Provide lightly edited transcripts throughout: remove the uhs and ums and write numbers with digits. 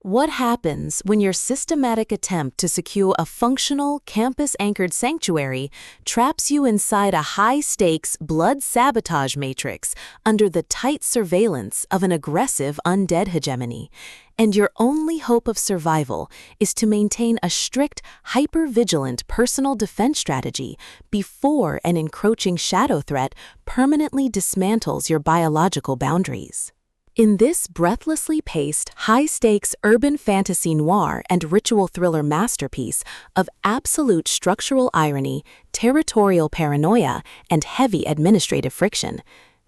What happens when your systematic attempt to secure a functional, campus-anchored sanctuary traps you inside a high-stakes, blood-sabotage matrix under the tight surveillance of an aggressive undead hegemony, and your only hope of survival is to maintain a strict, hyper-vigilant personal defense strategy before an encroaching shadow threat permanently dismantles your biological boundaries? In this breathlessly paced, high-stakes urban fantasy noir and ritual thriller masterpiece of absolute structural irony, territorial paranoia, and heavy administrative friction,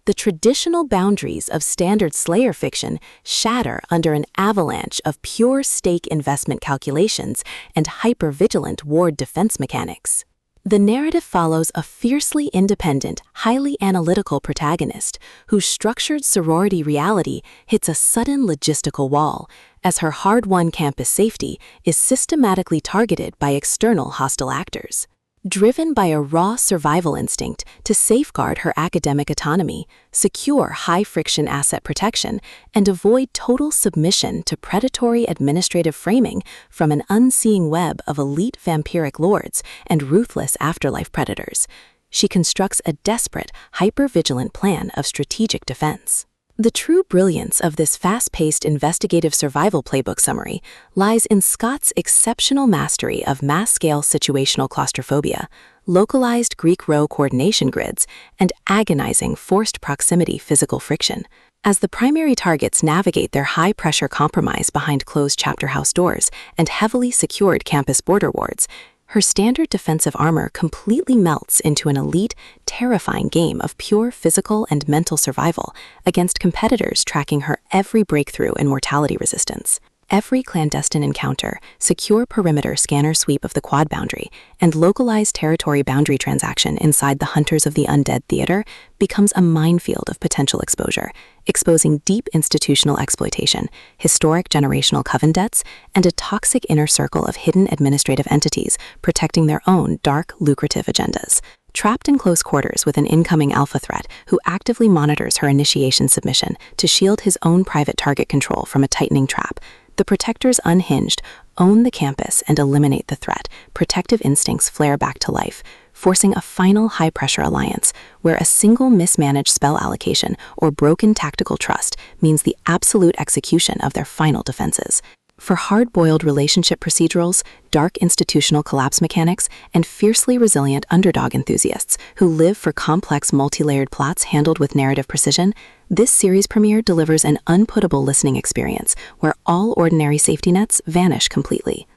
the traditional boundaries of standard Slayer fiction shatter under an avalanche of pure stake investment calculations and hyper-vigilant ward defense mechanics. The narrative follows a fiercely independent, highly analytical protagonist whose structured sorority reality hits a sudden logistical wall as her hard-won campus safety is systematically targeted by external hostile actors. Driven by a raw survival instinct to safeguard her academic autonomy, secure high-friction asset protection, and avoid total submission to predatory administrative framing from an unseeing web of elite vampiric lords and ruthless afterlife predators, she constructs a desperate, hyper-vigilant plan of strategic defense. The true brilliance of this fast-paced investigative survival playbook summary lies in Scott's exceptional mastery of mass-scale situational claustrophobia, localized Greek row coordination grids, and agonizing forced proximity physical friction. As the primary targets navigate their high-pressure compromise behind closed chapter house doors and heavily secured campus border wards, her standard defensive armor completely melts into an elite, terrifying game of pure physical and mental survival against competitors tracking her every breakthrough in mortality resistance. Every clandestine encounter, secure perimeter scanner sweep of the quad boundary, and localized territory boundary transaction inside the Hunters of the Undead theater becomes a minefield of potential exposure, exposing deep institutional exploitation, historic generational coven debts, and a toxic inner circle of hidden administrative entities protecting their own dark, lucrative agendas. Trapped in close quarters with an incoming alpha threat who actively monitors her initiation submission to shield his own private target control from a tightening trap, the Protectors unhinged, own the campus and eliminate the threat. Protective instincts flare back to life, forcing a final high-pressure alliance where a single mismanaged spell allocation or broken tactical trust means the absolute execution of their final defenses. For hard-boiled relationship procedurals, dark institutional collapse mechanics, and fiercely resilient underdog enthusiasts who live for complex multi-layered plots handled with narrative precision, this series premiere delivers an unputtable listening experience where all ordinary safety nets vanish completely.